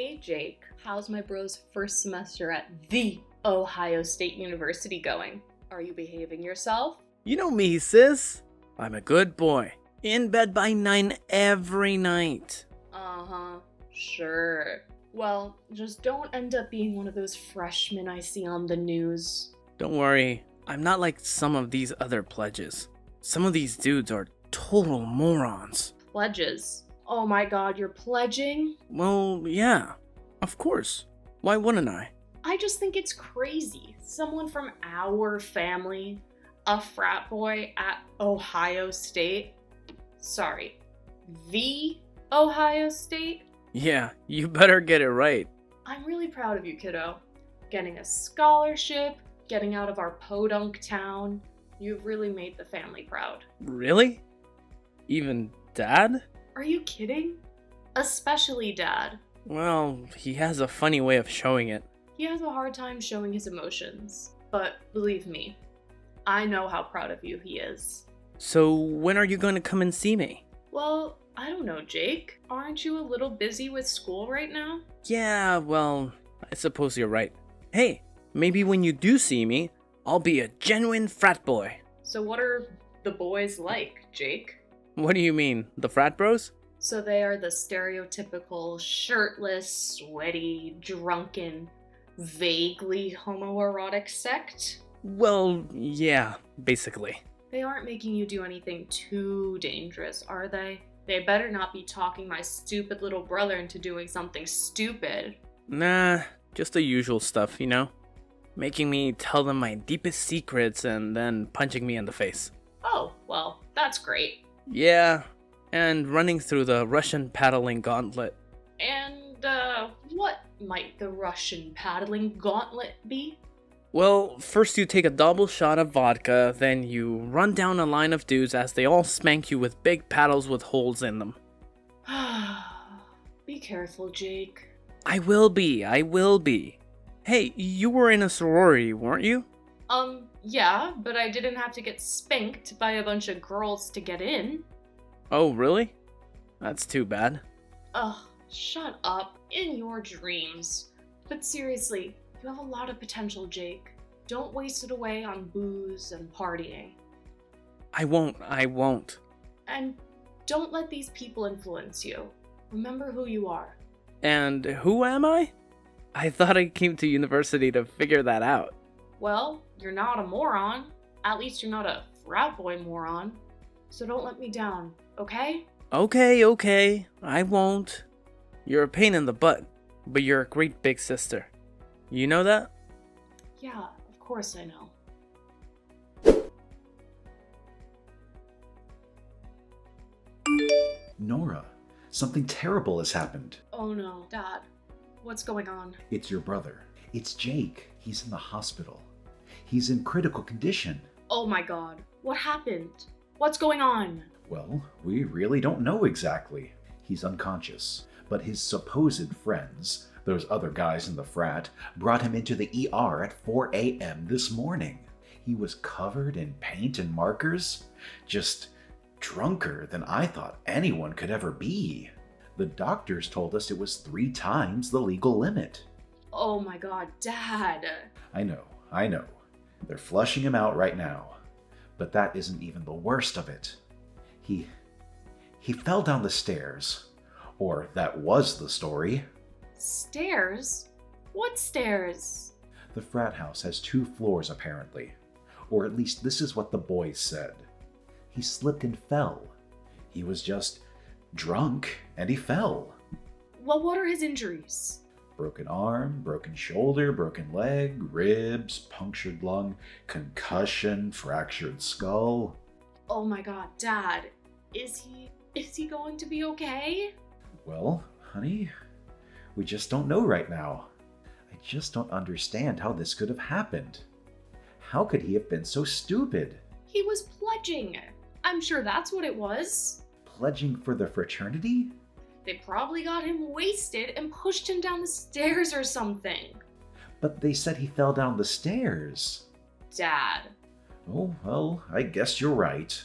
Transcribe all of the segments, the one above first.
Hey Jake, how's my bro's first semester at the Ohio State University going? Are you behaving yourself? You know me, sis. I'm a good boy. In bed by 9 every night. Uh-huh, sure. Well, just don't end up being one of those freshmen I see on the news. Don't worry, I'm not like some of these other pledges. Some of these dudes are total morons. Pledges? Oh my god, you're pledging? Well, yeah, of course. Why wouldn't I? I just think it's crazy. Someone from our family, a frat boy at Ohio State. Sorry, the Ohio State? Yeah, you better get it right. I'm really proud of you, kiddo. Getting a scholarship, getting out of our podunk town. You've really made the family proud. Really? Even Dad? Are you kidding? Especially Dad. Well, he has a funny way of showing it. He has a hard time showing his emotions. But believe me, I know how proud of you he is. So when are you going to come and see me? Well, I don't know, Jake. Aren't you a little busy with school right now? Yeah, well, I suppose you're right. Hey, maybe when you do see me, I'll be a genuine frat boy. So what are the boys like, Jake? What do you mean, the frat bros? So they are the stereotypical shirtless, sweaty, drunken, vaguely homoerotic sect? Well, yeah, basically. They aren't making you do anything too dangerous, are they? They better not be talking my stupid little brother into doing something stupid. Nah, just the usual stuff, you know? Making me tell them my deepest secrets and then punching me in the face. Oh, well, that's great. Yeah, and running through the Russian paddling gauntlet. And, what might the Russian paddling gauntlet be? Well, first you take a double shot of vodka, then you run down a line of dudes as they all spank you with big paddles with holes in them. Be careful, Jake. I will be. Hey, you were in a sorority, weren't you? Yeah, but I didn't have to get spanked by a bunch of girls to get in. Oh, really? That's too bad. Ugh, shut up. In your dreams. But seriously, you have a lot of potential, Jake. Don't waste it away on booze and partying. I won't. And don't let these people influence you. Remember who you are. And who am I? I thought I came to university to figure that out. Well, you're not a moron. At least you're not a frat boy moron. So don't let me down, okay? Okay, I won't. You're a pain in the butt, but you're a great big sister. You know that? Yeah, of course I know. Nora, something terrible has happened. Oh no, Dad. What's going on? It's your brother. It's Jake. He's in the hospital. He's in critical condition. Oh my god. What happened? What's going on? Well, we really don't know exactly. He's unconscious, but his supposed friends, those other guys in the frat, brought him into the ER at 4 a.m. this morning. He was covered in paint and markers, just drunker than I thought anyone could ever be. The doctors told us it was 3 times the legal limit. Oh my god, Dad. I know. They're flushing him out right now. But that isn't even the worst of it. He fell down the stairs. Or that was the story. Stairs? What stairs? The frat house has 2 floors apparently. Or at least this is what the boys said. He slipped and fell. He was just drunk and he fell. Well, what are his injuries? Broken arm, broken shoulder, broken leg, ribs, punctured lung, concussion, fractured skull. Oh my god, Dad. Is he going to be okay? Well, honey, we just don't know right now. I just don't understand how this could have happened. How could he have been so stupid? He was pledging. I'm sure that's what it was. Pledging for the fraternity? They probably got him wasted and pushed him down the stairs or something. But they said he fell down the stairs. Dad. Oh, well, I guess you're right.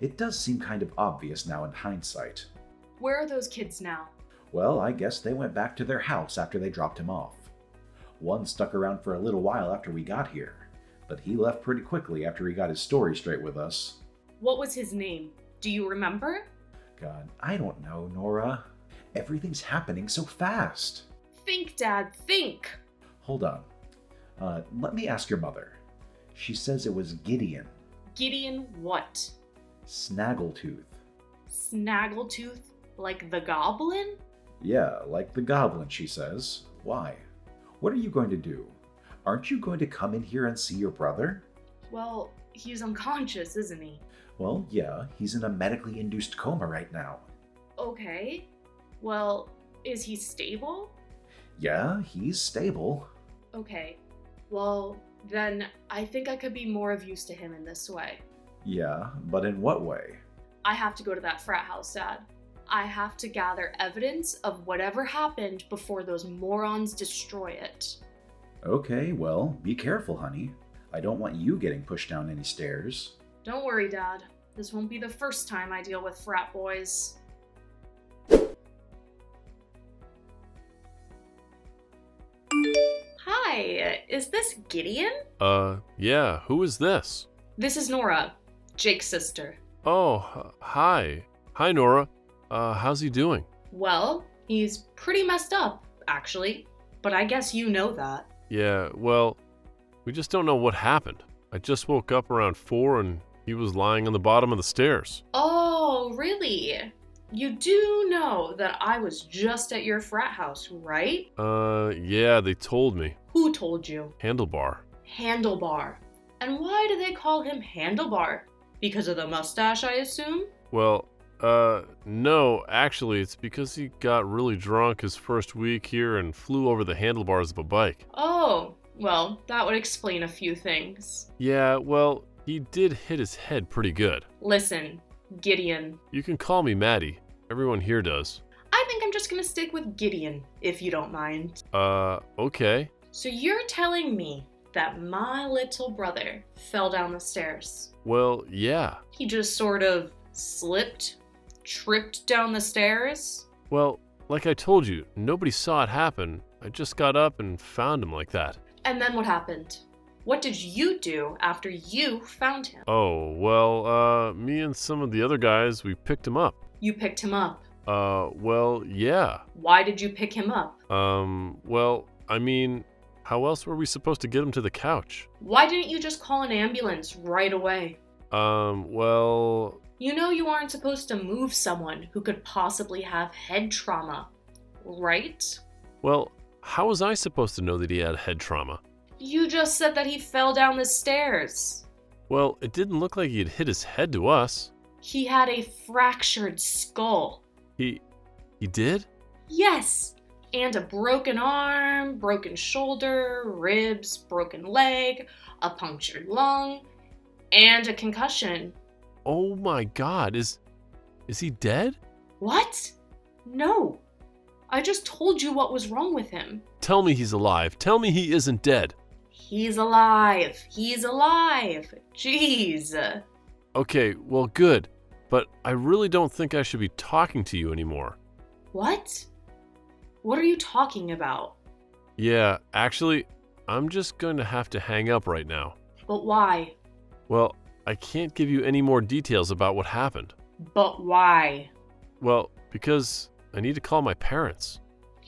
It does seem kind of obvious now in hindsight. Where are those kids now? Well, I guess they went back to their house after they dropped him off. One stuck around for a little while after we got here, but he left pretty quickly after he got his story straight with us. What was his name? Do you remember? God, I don't know, Nora. Everything's happening so fast. Think, Dad, think! Hold on. Let me ask your mother. She says it was Gideon. Gideon what? Snaggletooth. Snaggletooth? Like the goblin? Yeah, like the goblin, she says. Why? What are you going to do? Aren't you going to come in here and see your brother? Well, he's unconscious, isn't he? Well, yeah, he's in a medically induced coma right now. Okay. Well, is he stable? Yeah, he's stable. Okay. Well, then I think I could be more of use to him in this way. Yeah, but in what way? I have to go to that frat house, Dad. I have to gather evidence of whatever happened before those morons destroy it. Okay, well, be careful, honey. I don't want you getting pushed down any stairs. Don't worry, Dad. This won't be the first time I deal with frat boys. Hi, is this Gideon? Yeah, who is this? This is Nora, Jake's sister. Oh, hi. Hi, Nora. How's he doing? Well, he's pretty messed up, actually. But I guess you know that. Yeah, well, we just don't know what happened. I just woke up around 4 and he was lying on the bottom of the stairs. Oh, really? You do know that I was just at your frat house, right? Yeah, they told me. Who told you? Handlebar. Handlebar. And why do they call him Handlebar? Because of the mustache, I assume? Well, no, actually, it's because he got really drunk his first week here and flew over the handlebars of a bike. Oh, well, that would explain a few things. Yeah, well, he did hit his head pretty good. Listen, Gideon. You can call me Maddie. Everyone here does. I think I'm just gonna stick with Gideon, if you don't mind. Okay. So you're telling me that my little brother fell down the stairs? Well, yeah. He just sort of tripped down the stairs? Well, like I told you, nobody saw it happen. I just got up and found him like that. And then what happened? What did you do after you found him? Oh, well, me and some of the other guys, we picked him up. You picked him up? Well, yeah. Why did you pick him up? Well, I mean, how else were we supposed to get him to the couch? Why didn't you just call an ambulance right away? Well... You know you aren't supposed to move someone who could possibly have head trauma, right? Well, how was I supposed to know that he had head trauma? You just said that he fell down the stairs. Well, it didn't look like he had hit his head to us. He had a fractured skull. He did? Yes, and a broken arm, broken shoulder, ribs, broken leg, a punctured lung, and a concussion. Oh my God, is he dead? What? No. I just told you what was wrong with him. Tell me he's alive. Tell me he isn't dead. He's alive. He's alive. Jeez. Okay, well, good. But I really don't think I should be talking to you anymore. What? What are you talking about? Yeah, actually, I'm just going to have to hang up right now. But why? Well, I can't give you any more details about what happened. But why? Well, because I need to call my parents.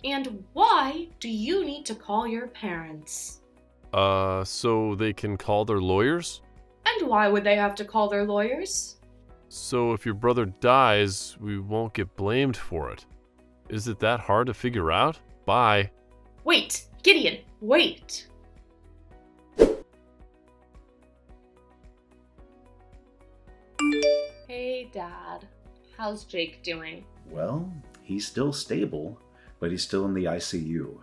And why do you need to call your parents? So they can call their lawyers? And why would they have to call their lawyers? So if your brother dies, we won't get blamed for it. Is it that hard to figure out? Bye. Wait, Gideon, wait. Hey, Dad. How's Jake doing? Well, he's still stable, but he's still in the ICU.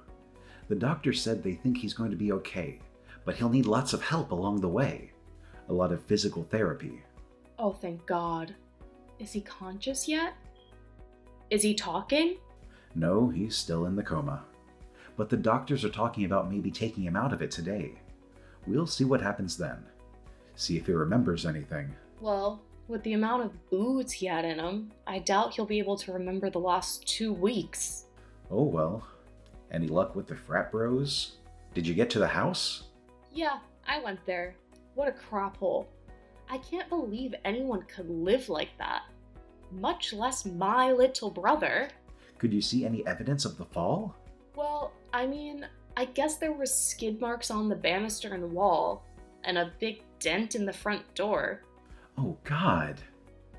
The doctor said they think he's going to be okay, but he'll need lots of help along the way. A lot of physical therapy. Oh, thank God. Is he conscious yet? Is he talking? No, he's still in the coma. But the doctors are talking about maybe taking him out of it today. We'll see what happens then. See if he remembers anything. Well, with the amount of booze he had in him, I doubt he'll be able to remember the last 2 weeks. Oh well. Any luck with the frat bros? Did you get to the house? Yeah, I went there. What a crap hole. I can't believe anyone could live like that. Much less my little brother. Could you see any evidence of the fall? Well, I guess there were skid marks on the banister and wall, and a big dent in the front door. Oh God.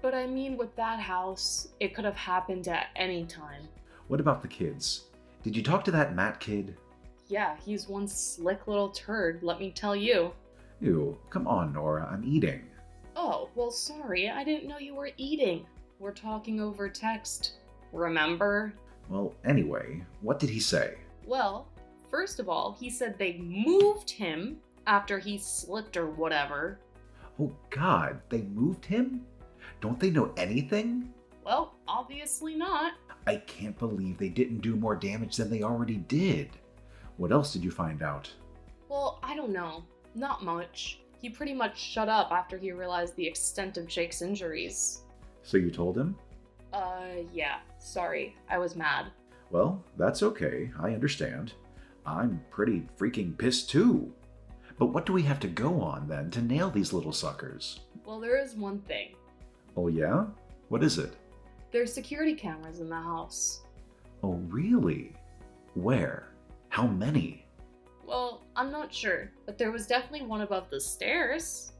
But with that house, it could have happened at any time. What about the kids? Did you talk to that Matt kid? Yeah, he's one slick little turd, let me tell you. Ew, come on, Nora, I'm eating. Oh, well, sorry, I didn't know you were eating. We're talking over text. Remember? Well, anyway, what did he say? Well, first of all, he said they moved him after he slipped or whatever. Oh God, they moved him? Don't they know anything? Well, obviously not. I can't believe they didn't do more damage than they already did. What else did you find out? Well, I don't know. Not much. He pretty much shut up after he realized the extent of Jake's injuries. So you told him? Yeah. Sorry. I was mad. Well, that's okay. I understand. I'm pretty freaking pissed too. But what do we have to go on then to nail these little suckers? Well, there is one thing. Oh yeah? What is it? There's security cameras in the house. Oh really? Where? How many? Well, I'm not sure, but there was definitely one above the stairs.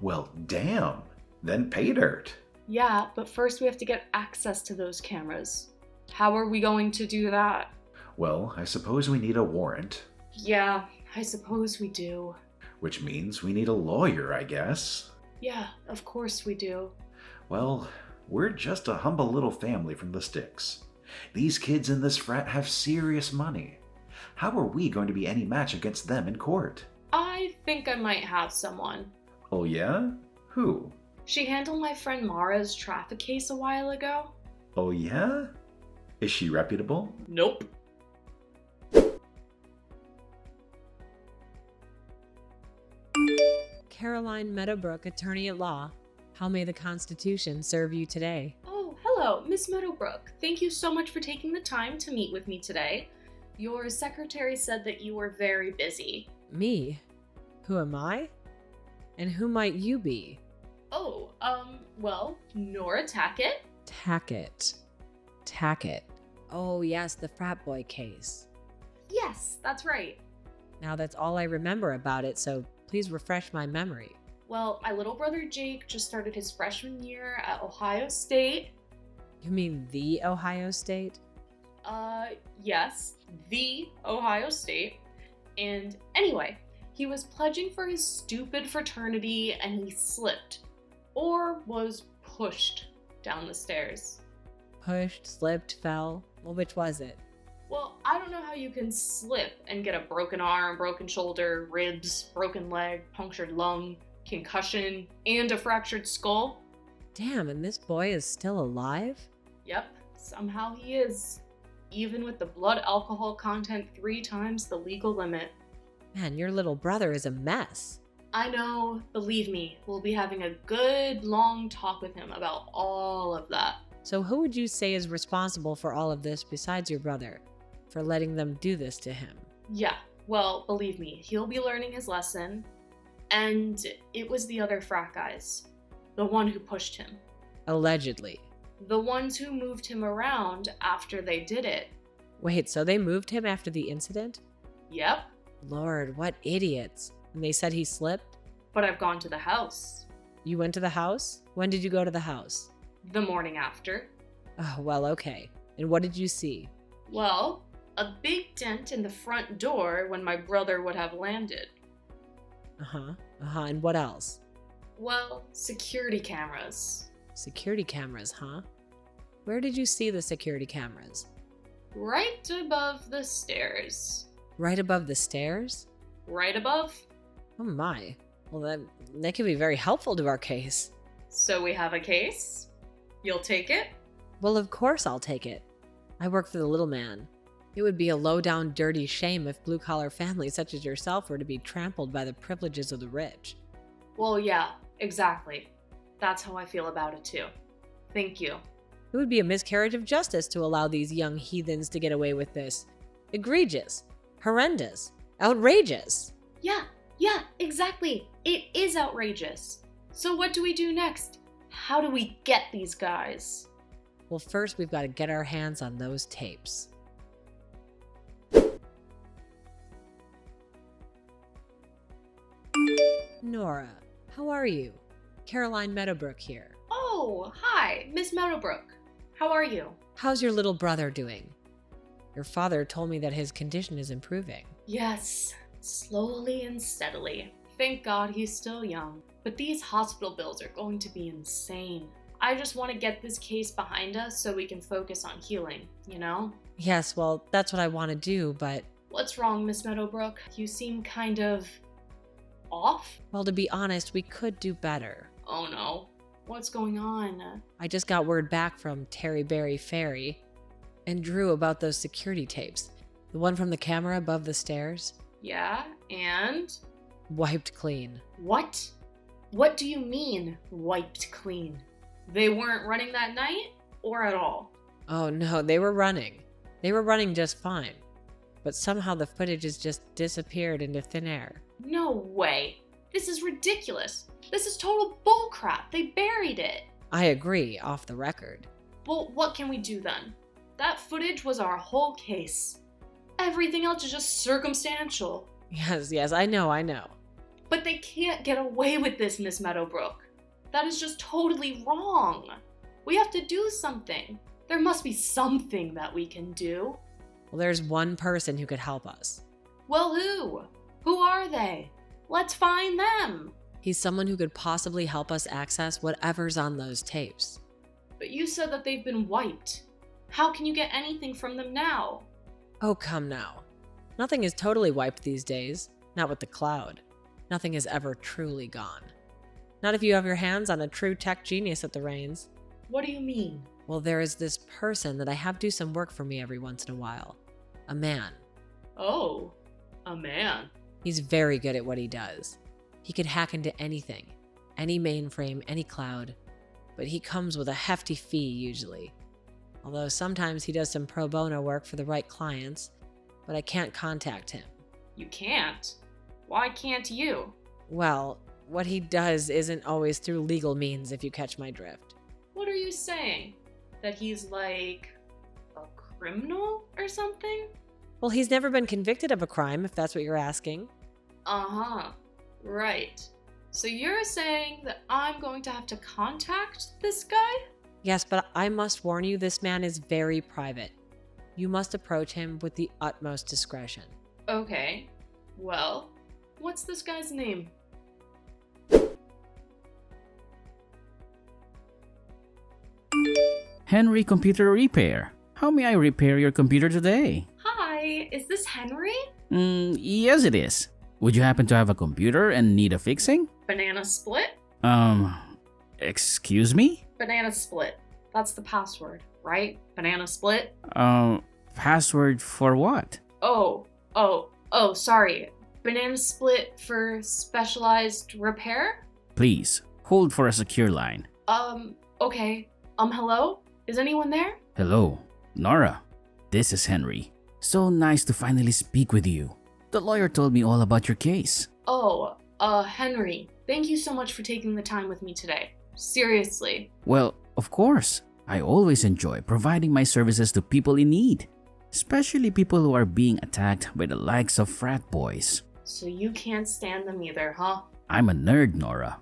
Well, damn. Then pay dirt. Yeah, but first we have to get access to those cameras. How are we going to do that? Well, I suppose we need a warrant. Yeah, I suppose we do. Which means we need a lawyer, I guess. Yeah, of course we do. Well, we're just a humble little family from the sticks. These kids in this frat have serious money. How are we going to be any match against them in court? I think I might have someone. Oh yeah? Who? She handled my friend Mara's traffic case a while ago. Oh yeah? Is she reputable? Nope. Caroline Meadowbrook, attorney at law. How may the Constitution serve you today? Oh, hello, Miss Meadowbrook. Thank you so much for taking the time to meet with me today. Your secretary said that you were very busy. Me? Who am I? And who might you be? Oh, well, Nora Tackett? Tackett. Oh, yes, the frat boy case. Yes, that's right. Now that's all I remember about it, so please refresh my memory. Well, my little brother Jake just started his freshman year at Ohio State. You mean the Ohio State? Yes, the Ohio State. And anyway, he was pledging for his stupid fraternity and he slipped. Or was pushed down the stairs. Pushed, slipped, fell. Well, which was it? Well, I don't know how you can slip and get a broken arm, broken shoulder, ribs, broken leg, punctured lung, concussion, and a fractured skull. Damn, and this boy is still alive? Yep, somehow he is. Even with the blood alcohol content 3 times the legal limit. Man, your little brother is a mess. I know, believe me, we'll be having a good long talk with him about all of that. So who would you say is responsible for all of this besides your brother? For letting them do this to him? Yeah, well, believe me, he'll be learning his lesson. And it was the other frat guys. The one who pushed him. Allegedly. The ones who moved him around after they did it. Wait, so they moved him after the incident? Yep, Lord, what idiots. And they said he slipped? but I've gone to the house. You went to the house? When did you go to the house? The morning after. Oh, well, okay. And what did you see? Well, a big dent in the front door when my brother would have landed. And what else? Well, security cameras. Security cameras, huh? Where did you see the security cameras? Right above the stairs. Right above the stairs? Right above. Oh my. Well, that could be very helpful to our case. So we have a case? You'll take it? Well, of course I'll take it. I work for the little man. It would be a low-down, dirty shame if blue-collar families such as yourself were to be trampled by the privileges of the rich. Well, yeah, exactly. That's how I feel about it too. Thank you. It would be a miscarriage of justice to allow these young heathens to get away with this. Egregious. Horrendous. Outrageous. Yeah, exactly. It is outrageous. So what do we do next? How do we get these guys? Well, first we've got to get our hands on those tapes. Nora, how are you? Caroline Meadowbrook here. Oh, hi, Miss Meadowbrook. How are you? How's your little brother doing? Your father told me that his condition is improving. Yes, slowly and steadily. Thank God he's still young. But these hospital bills are going to be insane. I just want to get this case behind us so we can focus on healing, you know? Yes, well, that's what I want to do, but... What's wrong, Miss Meadowbrook? You seem kind of... off? Well, to be honest, we could do better. Oh no. What's going on? I just got word back from Terryberry Ferry and Drew about those security tapes. The one from the camera above the stairs. Yeah, and? Wiped clean. What? What do you mean, wiped clean? They weren't running that night, or at all? Oh no, they were running. They were running just fine. But somehow the footage has just disappeared into thin air. No way. This is ridiculous. This is total bullcrap. They buried it. I agree, off the record. Well, what can we do then? That footage was our whole case. Everything else is just circumstantial. Yes, I know. But they can't get away with this, Miss Meadowbrook. That is just totally wrong. We have to do something. There must be something that we can do. Well, there's one person who could help us. Well, who? Who are they? Let's find them. He's someone who could possibly help us access whatever's on those tapes. But you said that they've been wiped. How can you get anything from them now? Oh, come now. Nothing is totally wiped these days. Not with the cloud. Nothing is ever truly gone. Not if you have your hands on a true tech genius at the reins. What do you mean? Well, there is this person that I have do some work for me every once in a while. A man. Oh, a man. He's very good at what he does. He could hack into anything. Any mainframe, any cloud. But he comes with a hefty fee usually. Although sometimes he does some pro bono work for the right clients, but I can't contact him. You can't? Why can't you? Well, what he does isn't always through legal means, if you catch my drift. What are you saying? That he's like a criminal or something? Well, he's never been convicted of a crime, if that's what you're asking. Uh-huh. Right. So you're saying that I'm going to have to contact this guy? Yes, but I must warn you, this man is very private. You must approach him with the utmost discretion. Okay. Well, what's this guy's name? Henry Computer Repair. How may I repair your computer today? Hi, is this Henry? Yes it is. Would you happen to have a computer and need a fixing? Banana Split? Excuse me? Banana Split. That's the password, right? Banana Split? Password for what? Oh, sorry. Banana Split for specialized repair? Please, hold for a secure line. Okay. Hello? Is anyone there? Hello, Nora. This is Henry. So nice to finally speak with you. The lawyer told me all about your case. Oh, Henry. Thank you so much for taking the time with me today. Seriously. Well, of course. I always enjoy providing my services to people in need, especially people who are being attacked by the likes of frat boys. So you can't stand them either, huh? I'm a nerd, Nora.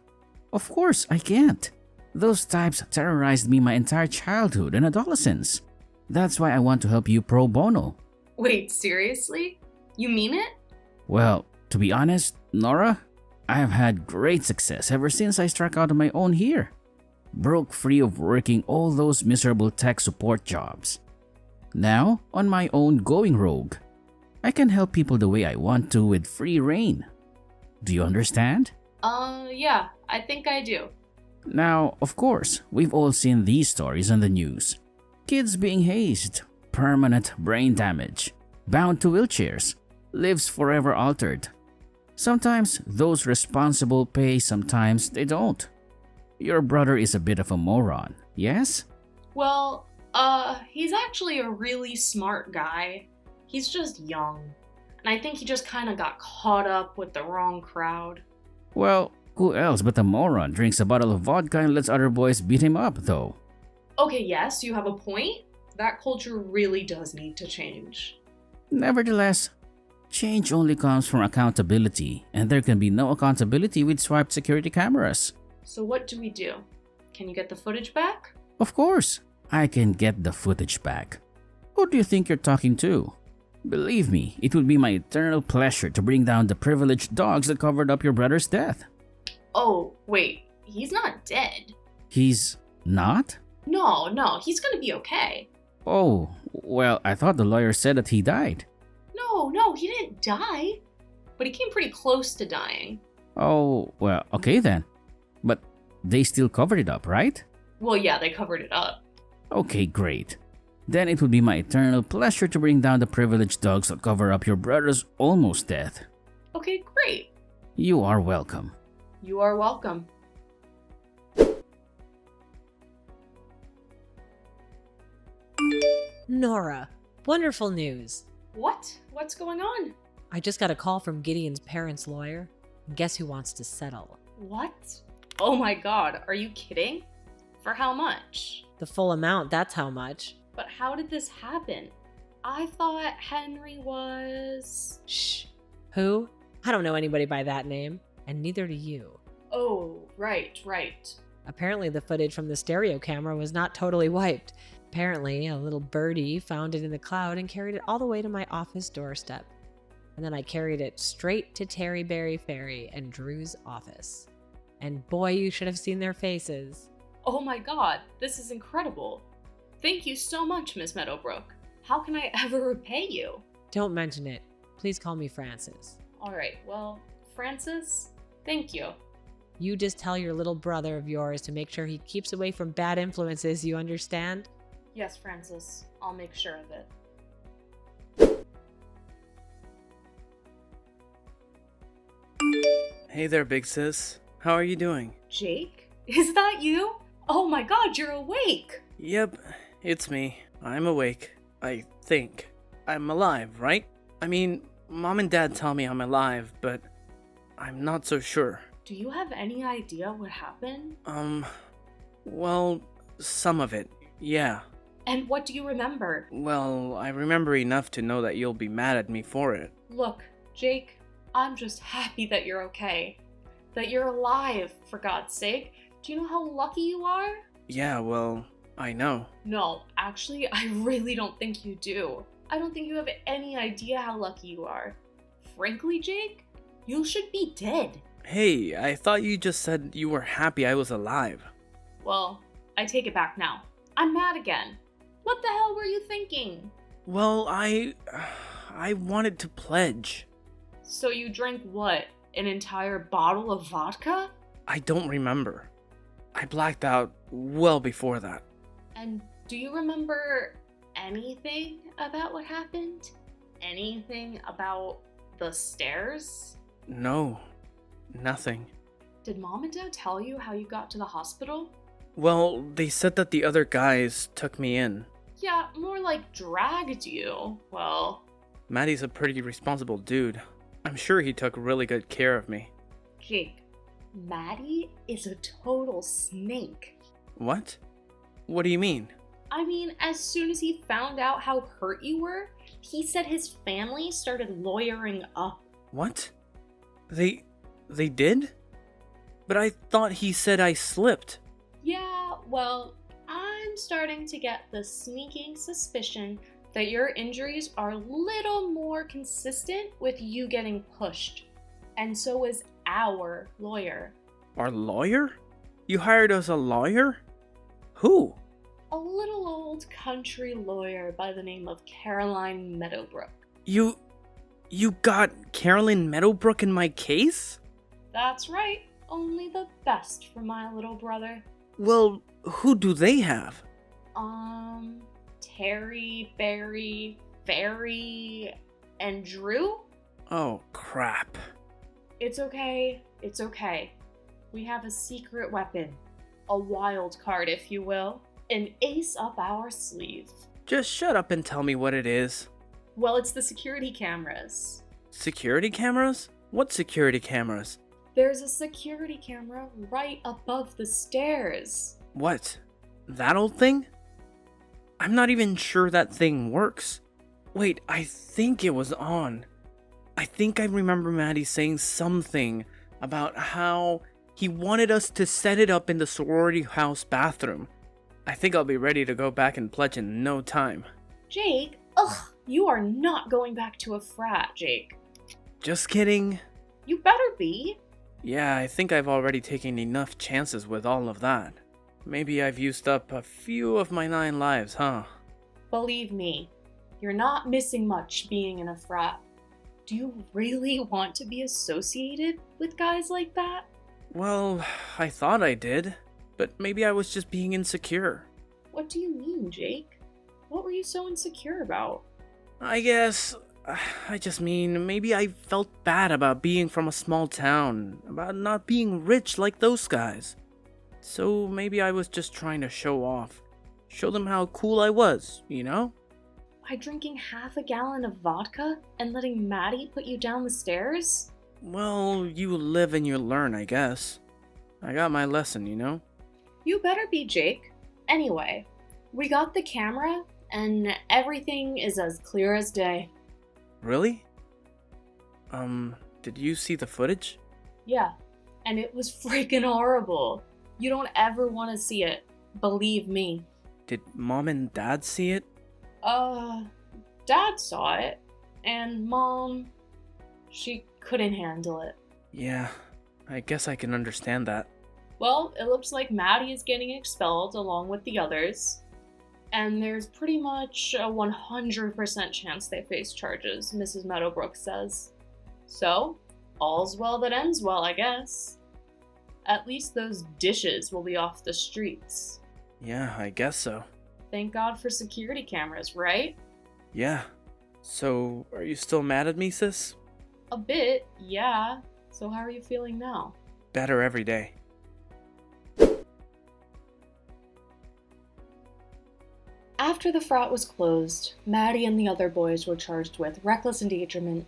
Of course, I can't. Those types terrorized me my entire childhood and adolescence. That's why I want to help you pro bono. Wait, seriously? You mean it? Well, to be honest, Nora, I have had great success ever since I struck out on my own here. Broke free of working all those miserable tech support jobs. Now, on my own going rogue, I can help people the way I want to with free reign. Do you understand? Yeah, I think I do. Now, of course, we've all seen these stories on the news. Kids being hazed, permanent brain damage, bound to wheelchairs, lives forever altered. Sometimes those responsible pay, sometimes they don't. Your brother is a bit of a moron, yes? Well, he's actually a really smart guy. He's just young. And I think he just kind of got caught up with the wrong crowd. Well, who else but a moron drinks a bottle of vodka and lets other boys beat him up, though? Okay, yes, you have a point. That culture really does need to change. Nevertheless, change only comes from accountability, and there can be no accountability with swiped security cameras. So what do we do? Can you get the footage back? Of course, I can get the footage back. Who do you think you're talking to? Believe me, it would be my eternal pleasure to bring down the privileged dogs that covered up your brother's death. Oh, wait, he's not dead. He's not? No, he's gonna be okay. Oh, well, I thought the lawyer said that he died. No, he didn't die. But he came pretty close to dying. Oh, well, okay then. But they still covered it up, right? Well, yeah, they covered it up. Okay, great. Then it would be my eternal pleasure to bring down the privileged dogs that cover up your brother's almost death. Okay, great. You are welcome. You are welcome. Nora, wonderful news. What? What's going on? I just got a call from Gideon's parents' lawyer. Guess who wants to settle? What? Oh my god, are you kidding? For how much? The full amount, that's how much. But how did this happen? I thought Henry was... Shh. Who? I don't know anybody by that name, and neither do you. Oh, right. Apparently the footage from the stereo camera was not totally wiped. Apparently, a little birdie found it in the cloud and carried it all the way to my office doorstep. And then I carried it straight to Terryberry Ferry and Drew's office. And boy, you should have seen their faces. Oh my god, this is incredible. Thank you so much, Miss Meadowbrook. How can I ever repay you? Don't mention it. Please call me Francis. Alright, well, Francis, thank you. You just tell your little brother of yours to make sure he keeps away from bad influences, you understand? Yes, Francis, I'll make sure of it. Hey there, big sis. How are you doing? Jake? Is that you? Oh my god, you're awake! Yep, it's me. I'm awake. I think. I'm alive, right? I mean, Mom and Dad tell me I'm alive, but I'm not so sure. Do you have any idea what happened? Well, some of it, yeah. And what do you remember? Well, I remember enough to know that you'll be mad at me for it. Look, Jake, I'm just happy that you're okay. That you're alive, for God's sake. Do you know how lucky you are? Yeah, well, I know. No, actually, I really don't think you do. I don't think you have any idea how lucky you are. Frankly, Jake, you should be dead. Hey, I thought you just said you were happy I was alive. Well, I take it back now. I'm mad again. What the hell were you thinking? Well, I wanted to pledge. So you drank what? An entire bottle of vodka? I don't remember. I blacked out well before that. And do you remember anything about what happened? Anything about the stairs? No, nothing. Did Mom and Dad tell you how you got to the hospital? Well, they said that the other guys took me in. Yeah, more like dragged you. Well, Maddie's a pretty responsible dude. I'm sure he took really good care of me. Jake, Maddie is a total snake. What? What do you mean? I mean, as soon as he found out how hurt you were, he said his family started lawyering up. What? They did? But I thought he said I slipped. Yeah, well, I'm starting to get the sneaking suspicion that your injuries are a little more consistent with you getting pushed. And so is our lawyer. Our lawyer? You hired us a lawyer? Who? A little old country lawyer by the name of Caroline Meadowbrook. You got Carolyn Meadowbrook in my case? That's right. Only the best for my little brother. Well, who do they have? Terry, Barry, Fairy, and Drew? Oh, crap. It's okay. We have a secret weapon. A wild card, if you will. An ace up our sleeve. Just shut up and tell me what it is. Well, it's the security cameras. Security cameras? What security cameras? There's a security camera right above the stairs. What? That old thing? I'm not even sure that thing works. Wait, I think it was on. I think I remember Maddie saying something about how he wanted us to set it up in the sorority house bathroom. I think I'll be ready to go back and pledge in no time. Jake, ugh, you are not going back to a frat, Jake. Just kidding. You better be. Yeah, I think I've already taken enough chances with all of that. Maybe I've used up a few of my 9 lives, huh? Believe me, you're not missing much being in a frat. Do you really want to be associated with guys like that? Well, I thought I did, but maybe I was just being insecure. What do you mean, Jake? What were you so insecure about? I just mean maybe I felt bad about being from a small town, about not being rich like those guys. So maybe I was just trying to show off. Show them how cool I was, you know? By drinking half a gallon of vodka and letting Maddie put you down the stairs? Well, you live and you learn, I guess. I got my lesson, you know? You better be, Jake. Anyway, we got the camera, and everything is as clear as day. Really? Did you see the footage? Yeah, and it was freaking horrible. You don't ever want to see it. Believe me. Did Mom and Dad see it? Dad saw it, and Mom, she couldn't handle it. Yeah, I guess I can understand that. Well, it looks like Maddie is getting expelled along with the others, and there's pretty much a 100% chance they face charges, Mrs. Meadowbrook says. So, all's well that ends well, I guess. At least those dishes will be off the streets. Yeah, I guess so. Thank God for security cameras, right? Yeah. So, are you still mad at me, sis? A bit, yeah. So how are you feeling now? Better every day. After the frat was closed, Maddie and the other boys were charged with reckless endangerment,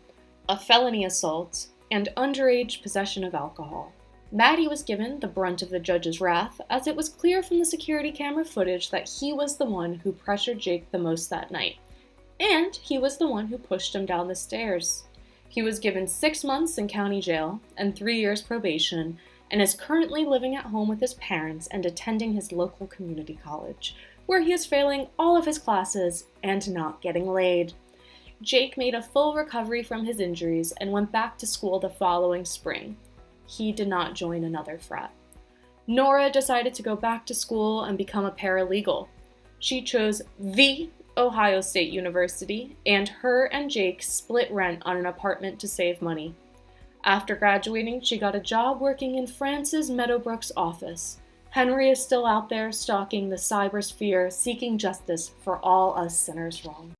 a felony assault, and underage possession of alcohol. Maddie was given the brunt of the judge's wrath, as it was clear from the security camera footage that he was the one who pressured Jake the most that night, and he was the one who pushed him down the stairs. He was given 6 months in county jail and 3 years probation, and is currently living at home with his parents and attending his local community college, where he is failing all of his classes and not getting laid. Jake made a full recovery from his injuries and went back to school the following spring. He did not join another frat. Nora decided to go back to school and become a paralegal. She chose the Ohio State University, and her and Jake split rent on an apartment to save money. After graduating, she got a job working in Frances Meadowbrook's office. Henry is still out there stalking the cybersphere, seeking justice for all us sinners wrong.